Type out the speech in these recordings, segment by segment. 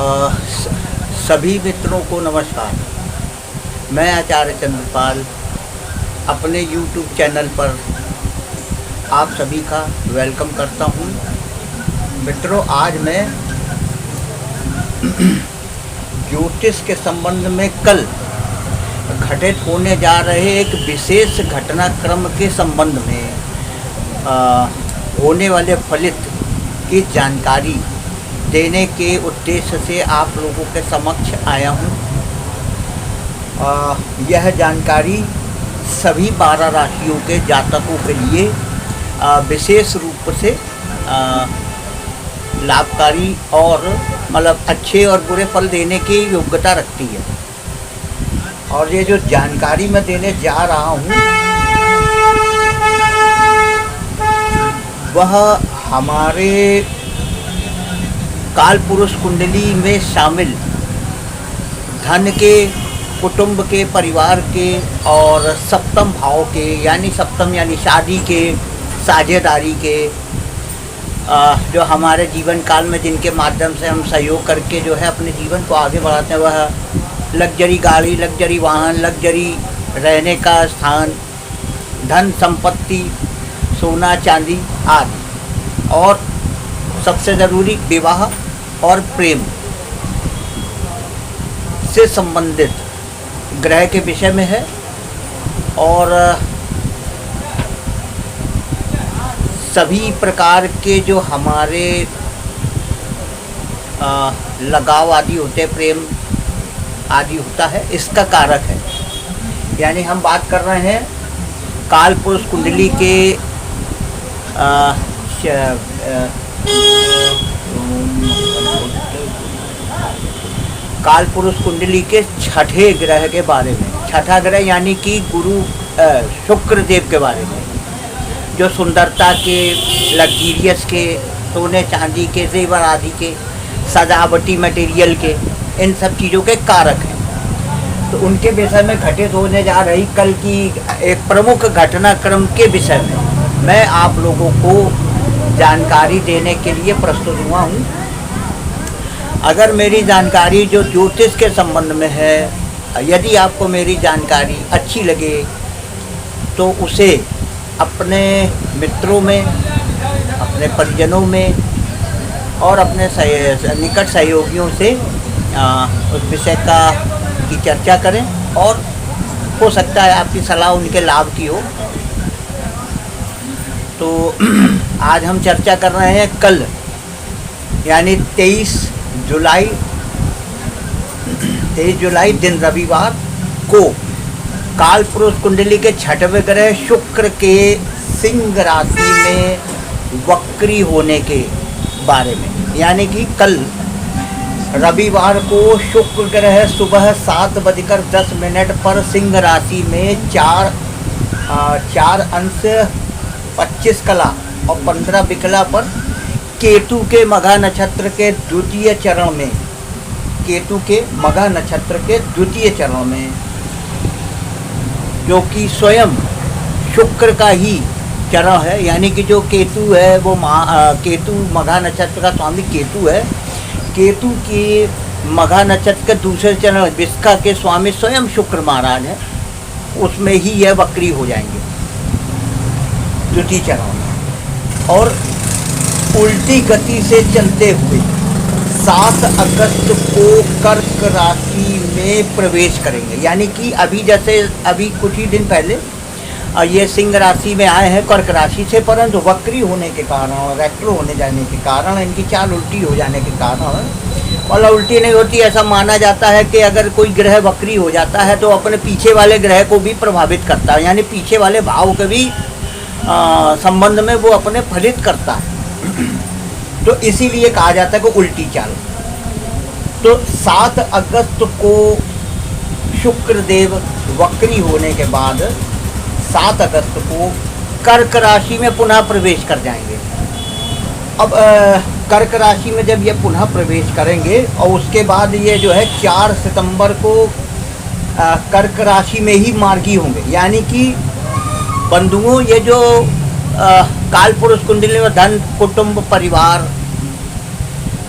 सभी मित्रों को नमस्कार। मैं आचार्य चंद्रपाल अपने YouTube चैनल पर आप सभी का वेलकम करता हूँ। मित्रों, आज मैं ज्योतिष के संबंध में कल घटित होने जा रहे एक विशेष घटनाक्रम के संबंध में होने वाले फलित की जानकारी देने के उद्देश्य से आप लोगों के समक्ष आया हूँ। यह जानकारी सभी 12 राशियों के जातकों के लिए विशेष रूप से लाभकारी और मतलब अच्छे और बुरे फल देने की योग्यता रखती है। और ये जो जानकारी मैं देने जा रहा हूँ वह हमारे काल पुरुष कुंडली में शामिल धन के, कुटुंब के, परिवार के और सप्तम भाव के यानी शादी के, साझेदारी के जो हमारे जीवन काल में जिनके माध्यम से हम सहयोग करके जो है अपने जीवन को आगे बढ़ाते हैं, वह लग्जरी गाड़ी, लग्जरी वाहन, लग्जरी रहने का स्थान, धन संपत्ति, सोना चांदी आदि, और सबसे ज़रूरी विवाह और प्रेम से संबंधित ग्रह के विषय में है। और सभी प्रकार के जो हमारे लगाव आदि होते, प्रेम आदि होता है, इसका कारक है। यानी हम बात कर रहे हैं काल पुरुष कुंडली के काल पुरुष कुंडली के छठे ग्रह के बारे में। छठा ग्रह यानी कि गुरु शुक्र देव के बारे में, जो सुंदरता के, लग्जीरियस के, सोने चांदी के, जेवर आदि के, सजावटी मटेरियल के, इन सब चीज़ों के कारक हैं। तो उनके विषय में घटित होने जा रही कल की एक प्रमुख घटनाक्रम के विषय में मैं आप लोगों को जानकारी देने के लिए प्रस्तुत हुआ हूँ। अगर मेरी जानकारी जो ज्योतिष के संबंध में है, यदि आपको मेरी जानकारी अच्छी लगे तो उसे अपने मित्रों में, अपने परिजनों में और अपने निकट सहयोगियों से उस विषय की चर्चा करें, और हो सकता है आपकी सलाह उनके लाभ की हो। तो आज हम चर्चा कर रहे हैं कल यानी 23 जुलाई दिन रविवार को काल पुरुष कुंडली के छठवें ग्रह शुक्र के सिंह राशि में वक्री होने के बारे में। यानी कि कल रविवार को शुक्र ग्रह सुबह 7:10 पर सिंह राशि में 4 अंश 25 कला और 15 विकला पर केतु के मघा नक्षत्र के द्वितीय चरण में, केतु के मघा नक्षत्र के द्वितीय चरण में, जो कि स्वयं शुक्र का ही चरण है। यानी कि जो केतु है वो केतु मघा नक्षत्र का स्वामी केतु है। केतु के मघा नक्षत्र के दूसरे चरण विस्का के स्वामी स्वयं शुक्र महाराज है, उसमें ही यह वक्री हो जाएंगे द्वितीय चरण में। और उल्टी गति से चलते हुए 7 अगस्त को कर्क राशि में प्रवेश करेंगे। यानी कि अभी कुछ ही दिन पहले ये सिंह राशि में आए हैं कर्क राशि से, परंतु वक्री होने के कारण और रेट्रो होने जाने के कारण, इनकी चाल उल्टी हो जाने के कारण, मतलब उल्टी नहीं होती, ऐसा माना जाता है कि अगर कोई ग्रह वक्री हो जाता है तो अपने पीछे वाले ग्रह को भी प्रभावित करता है, यानी पीछे वाले भाव के भी संबंध में वो अपने फलित करता है। तो इसीलिए कहा जाता है कि उल्टी चाल। तो 7 अगस्त को शुक्र देव वक्री होने के बाद 7 अगस्त को कर्क राशि में पुनः प्रवेश कर जाएंगे। अब कर्क राशि में जब ये पुनः प्रवेश करेंगे और उसके बाद ये जो है 4 सितंबर को कर्क राशि में ही मार्गी होंगे। यानी कि बंधुओं, ये जो काल पुरुष कुंडली में धन, कुटुंब, परिवार,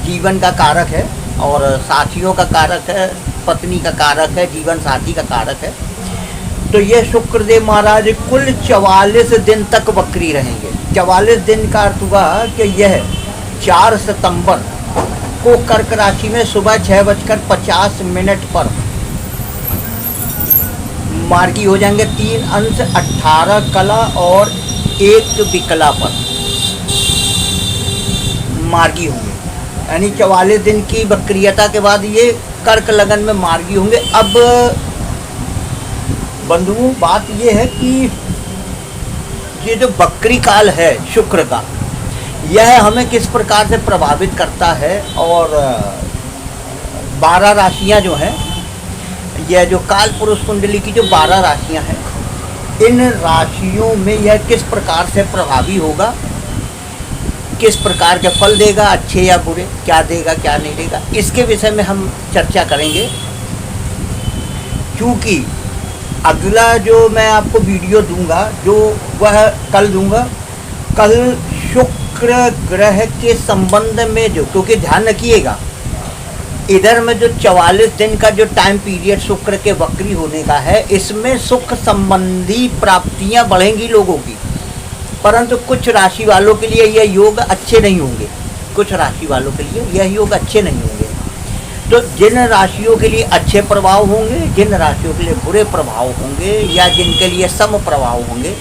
जीवन का कारक है, और साथियों का कारक है, पत्नी का कारक है, जीवन साथी का कारक है। तो ये शुक्रदेव महाराज कुल 44 दिन तक वक्री रहेंगे। 44 दिन का अर्थ हुआ कि यह 4 सितंबर को कर्क राशि में सुबह 6:50 पर मार्गी हो जाएंगे। 3 अंश 18 कला और 1 विकला पर मार्गी होंगे, यानी 44 दिन की वक्रियता के बाद ये कर्क लगन में मार्गी होंगे। अब बंधुओं, बात ये है कि ये जो वक्री काल है शुक्र का, यह हमें किस प्रकार से प्रभावित करता है, और 12 राशियां जो हैं, यह जो काल पुरुष कुंडली की जो 12 राशियां हैं, इन राशियों में यह किस प्रकार से प्रभावी होगा, किस प्रकार के फल देगा, अच्छे या बुरे, क्या देगा क्या नहीं देगा, इसके विषय में हम चर्चा करेंगे। क्योंकि अगला जो मैं आपको वीडियो दूंगा, जो वह कल दूंगा, कल शुक्र ग्रह के संबंध में जो, क्योंकि ध्यान रखिएगा इधर में जो 44 दिन का जो टाइम पीरियड शुक्र के वक्री होने का है, इसमें सुख संबंधी प्राप्तियां बढ़ेंगी लोगों की, परंतु कुछ राशि वालों के लिए यह योग अच्छे नहीं होंगे। कुछ राशि वालों के लिए यह योग अच्छे नहीं होंगे। तो जिन राशियों के लिए अच्छे प्रभाव होंगे, जिन राशियों के लिए बुरे प्रभाव होंगे, या जिनके लिए सम प्रभाव होंगे,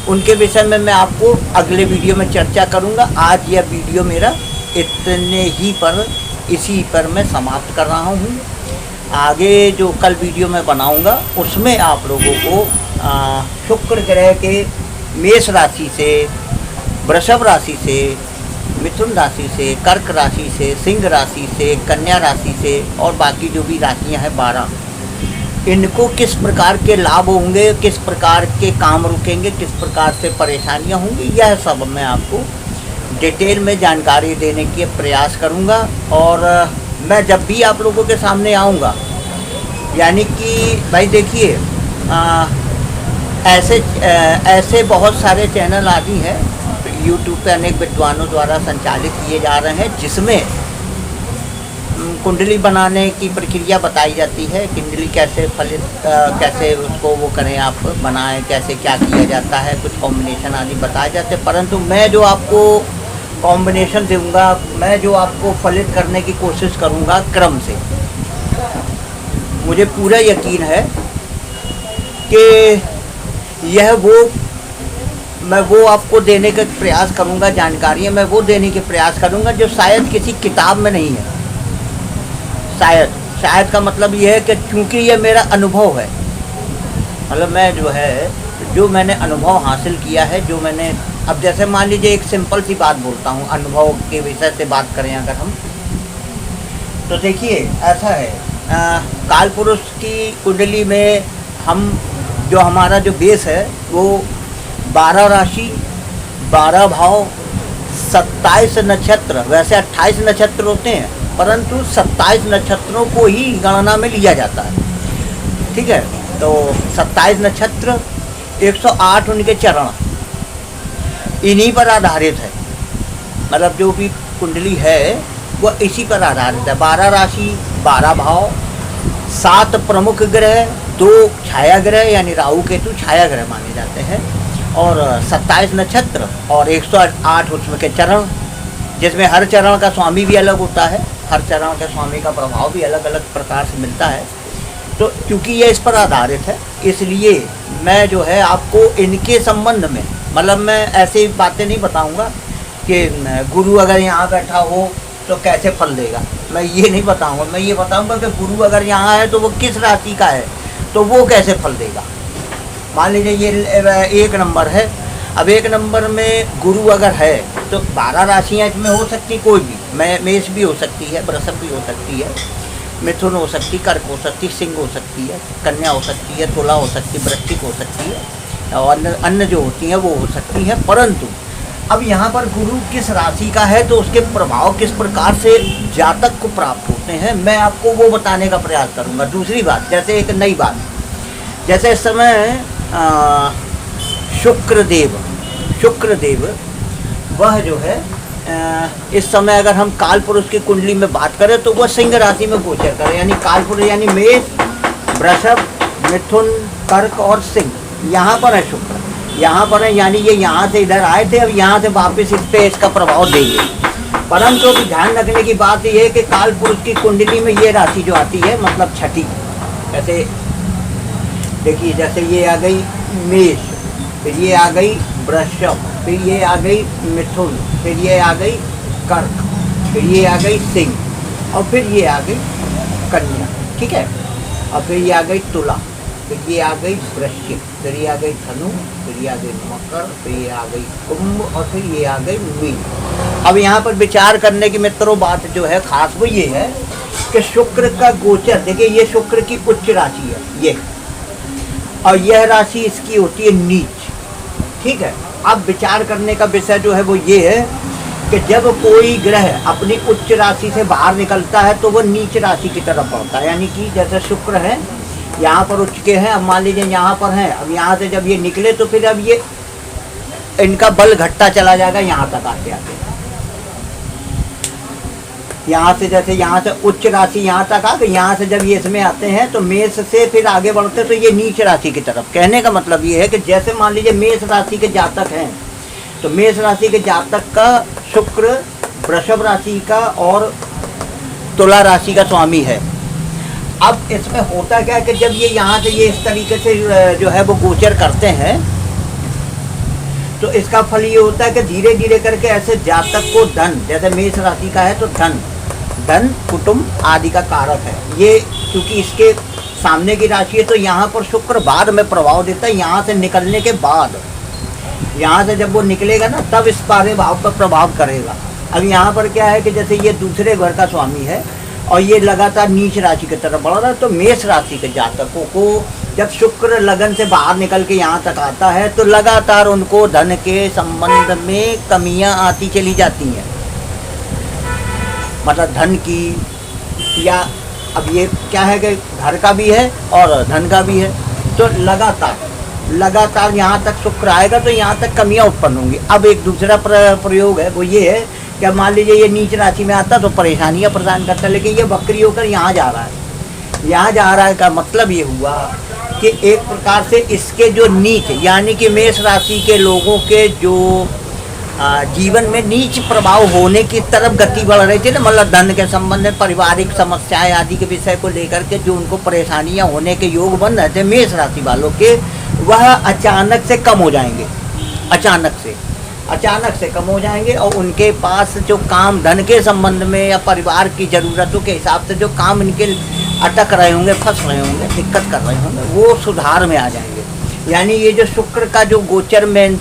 उनके विषय में मैं आपको अगले वीडियो में चर्चा करूंगा। आज यह वीडियो मेरा इतने ही पर, इसी पर मैं समाप्त कर रहा हूं। आगे जो कल वीडियो मैं बनाऊंगा उसमें आप लोगों को शुक्र ग्रह के मेष राशि से, वृषभ राशि से, मिथुन राशि से, कर्क राशि से, सिंह राशि से, कन्या राशि से, और बाकी जो भी राशियां हैं 12, इनको किस प्रकार के लाभ होंगे, किस प्रकार के काम रुकेंगे, किस प्रकार से परेशानियां होंगी, यह सब मैं आपको डिटेल में जानकारी देने के प्रयास करूंगा। और मैं जब भी आप लोगों के सामने आऊंगा, यानी कि भाई देखिए, ऐसे बहुत सारे चैनल आदि हैं यूट्यूब पे, अनेक विद्वानों द्वारा संचालित किए जा रहे हैं, जिसमें कुंडली बनाने की प्रक्रिया बताई जाती है। कुंडली कैसे फलित, कैसे उसको वो करें, आप बनाएं, कैसे क्या किया जाता है, कुछ कॉम्बिनेशन आदि बताए जाते हैं। परंतु मैं जो आपको कॉम्बिनेशन दूंगा, मैं जो आपको फलित करने की कोशिश करूंगा क्रम से, मुझे पूरा यकीन है कि मैं वो आपको देने का प्रयास करूंगा, जानकारियाँ मैं वो देने के प्रयास करूंगा जो शायद किसी किताब में नहीं है। शायद का मतलब ये है कि क्योंकि ये मेरा अनुभव है, मतलब मैं जो मैंने अनुभव हासिल किया है, जो मैंने, अब जैसे मान लीजिए एक सिंपल सी बात बोलता हूँ, अनुभव के विषय से बात करें अगर हम, तो देखिए ऐसा है, काल पुरुष की कुंडली में हम जो हमारा जो बेस है वो 12 राशि, 12 भाव, 27 नक्षत्र, वैसे 28 नक्षत्र होते हैं, परंतु 27 नक्षत्रों को ही गणना में लिया जाता है। ठीक है, तो 27 नक्षत्र, 108 उनके चरण, इन्हीं पर आधारित है। मतलब जो भी कुंडली है वो इसी पर आधारित है। 12 राशि, 12 भाव, 7 प्रमुख ग्रह, 2 छाया ग्रह, यानी राहु केतु छाया ग्रह माने जाते हैं, और 27 नक्षत्र और 108 उसमें के चरण, जिसमें हर चरण का स्वामी भी अलग होता है, हर चरण के स्वामी का प्रभाव भी अलग अलग प्रकार से मिलता है। तो क्योंकि ये इस पर आधारित है, इसलिए मैं जो है आपको इनके संबंध में, मतलब मैं ऐसी बातें नहीं बताऊंगा कि गुरु अगर यहाँ बैठा हो तो कैसे फल देगा, मैं ये नहीं बताऊंगा। मैं ये बताऊंगा कि गुरु अगर यहाँ है तो वो किस राशि का है, तो वो कैसे फल देगा। मान लीजिए ये 1 नंबर है, अब 1 नंबर में गुरु अगर है तो 12 राशियाँ इसमें हो सकती, कोई भी, मेष भी हो सकती है, वृषभ भी हो सकती है, मिथुन हो सकती, कर्क हो सकती, सिंह हो सकती है, कन्या हो सकती है, तुला हो सकती है, वृश्चिक हो सकती है, और अन्य जो होती हैं वो हो सकती हैं। परंतु अब यहाँ पर गुरु किस राशि का है तो उसके प्रभाव किस प्रकार से जातक को प्राप्त होते हैं, मैं आपको वो बताने का प्रयास करूँगा। दूसरी बात, जैसे एक नई बात, जैसे इस समय शुक्रदेव वह जो है इस समय अगर हम काल पुरुष की कुंडली में बात करें तो वह सिंह राशि में गोचर करें, यानी काल पुरुष यानी मेष, वृषभ, मिथुन, कर्क और सिंह, यहाँ पर है शुक्र, यहाँ पर है, यानी ये यहाँ से इधर आए थे, अब यहाँ से वापस इस पे इसका प्रभाव देंगे। परंतु अभी ध्यान रखने की बात यह है कि काल पुरुष की कुंडली में ये राशि जो आती है मतलब छठी, जैसे देखिए जैसे ये आ गई मेष, फिर ये आ गई वृषभ, फिर ये आ गई मिथुन, फिर ये आ गई कर्क, फिर ये आ गई सिंह और फिर ये आ गई कन्या, ठीक है, और फिर ये आ गई तुला, फिर ये आ गई वृश्चिक, फिर ये आ गई धनु, फिर ये आ गई मकर, फिर ये आ गई कुंभ और फिर ये आ गई मीन। अब यहाँ पर विचार करने की मित्रों बात जो है खास वो ये है कि शुक्र का गोचर, देखिए ये शुक्र की उच्च राशि है ये, और यह राशि इसकी होती है नीच, ठीक है। अब विचार करने का विषय जो है वो ये है कि जब कोई ग्रह अपनी उच्च राशि से बाहर निकलता है तो वो नीच राशि की तरफ बढ़ता है, यानी कि जैसे शुक्र है यहाँ पर उच्च के हैं, अब मान लीजिए यहाँ पर हैं, अब यहाँ से जब ये निकले तो फिर अब ये इनका बल घटता चला जाएगा यहाँ तक आते आते, यहाँ से जैसे यहाँ से उच्च राशि यहाँ तक आ गई, यहाँ से जब ये इसमें आते हैं तो मेष से फिर आगे बढ़ते तो ये नीच राशि की तरफ। कहने का मतलब ये है कि जैसे मान लीजिए मेष राशि के जातक हैं तो मेष राशि के जातक का शुक्र वृषभ राशि का और तुला राशि का स्वामी है। अब इसमें होता क्या है कि जब ये यहाँ से ये इस तरीके से जो है वो गोचर करते हैं तो इसका फल ये होता है कि धीरे धीरे करके ऐसे जातक को धन, जैसे मेष राशि का है तो धन कुटुंब आदि का कारक है ये, क्योंकि इसके सामने की राशि है तो यहाँ पर शुक्र बाद में प्रभाव देता है, यहाँ से निकलने के बाद, यहाँ से जब वो निकलेगा ना तब इस पारे भाव पर प्रभाव करेगा। अब यहाँ पर क्या है कि जैसे ये दूसरे घर का स्वामी है और ये लगातार नीच राशि की तरफ बढ़ रहा है, तो मेष राशि के जातकों को जब शुक्र लगन से बाहर निकल के यहाँ तक आता है तो लगातार उनको धन के संबंध में कमियां आती चली जाती हैं, मतलब धन की, या अब ये क्या है कि घर का भी है और धन का भी है, तो लगातार यहाँ तक शुक्र आएगा तो यहाँ तक कमियां उत्पन्न होंगी। अब एक दूसरा प्रयोग है वो ये है कि मान लीजिए ये नीच राशि में आता तो परेशानियां प्रदान करता है, लेकिन ये वक्री होकर यहाँ जा रहा है, यहाँ जा रहा है का मतलब ये हुआ कि एक प्रकार से इसके जो नीच यानी कि मेष राशि के लोगों के जो जीवन में नीच प्रभाव होने की तरफ गति बढ़ रही थी ना, मतलब धन के संबंध में पारिवारिक समस्याएं आदि के विषय को लेकर के जो उनको परेशानियां होने के योग बन रहे थे मेष राशि वालों के, वह अचानक से कम हो जाएंगे, अचानक से कम हो जाएंगे और उनके पास जो काम धन के संबंध में या परिवार की ज़रूरतों के हिसाब से जो काम इनके अटक रहे होंगे, फंस रहे होंगे, दिक्कत कर रहे होंगे, वो सुधार में आ जाएंगे। यानी ये जो शुक्र का जो गोचर में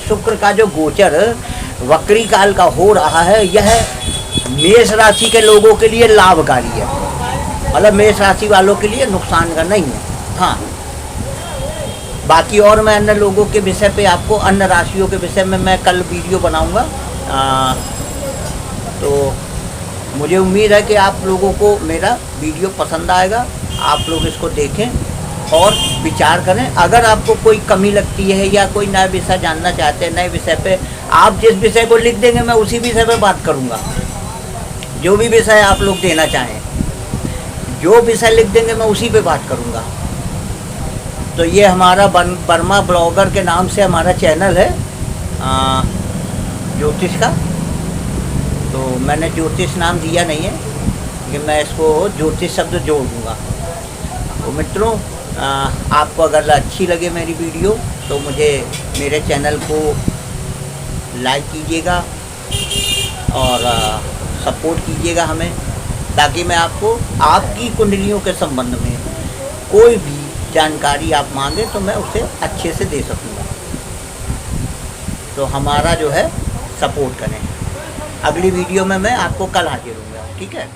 शुक्र का जो गोचर वक्री काल का हो रहा है, यह मेष राशि के लोगों के लिए लाभकारी है, मतलब मेष राशि वालों के लिए नुकसान का नहीं है। हाँ, बाकी और मैं अन्य लोगों के विषय पे आपको अन्य राशियों के विषय में मैं कल वीडियो बनाऊंगा। तो मुझे उम्मीद है कि आप लोगों को मेरा वीडियो पसंद आएगा, आप लोग इसको देखें और विचार करें। अगर आपको कोई कमी लगती है या कोई नया विषय जानना चाहते हैं, नए विषय पे आप जिस विषय को लिख देंगे मैं उसी विषय पे बात करूंगा। जो भी विषय आप लोग देना चाहें, जो विषय लिख देंगे मैं उसी पे बात करूंगा। तो ये हमारा वर्मा ब्लॉगर के नाम से हमारा चैनल है ज्योतिष का, तो मैंने ज्योतिष नाम दिया नहीं है कि मैं इसको ज्योतिष शब्द जोड़ दूँगा। तो मित्रों, आपको अगर अच्छी लगे मेरी वीडियो तो मुझे मेरे चैनल को लाइक कीजिएगा और सपोर्ट कीजिएगा हमें, ताकि मैं आपको आपकी कुंडलियों के संबंध में कोई भी जानकारी आप मांगे तो मैं उसे अच्छे से दे सकूँगा। तो हमारा जो है सपोर्ट करें। अगली वीडियो में मैं आपको कल हाजिर होऊंगा, ठीक है।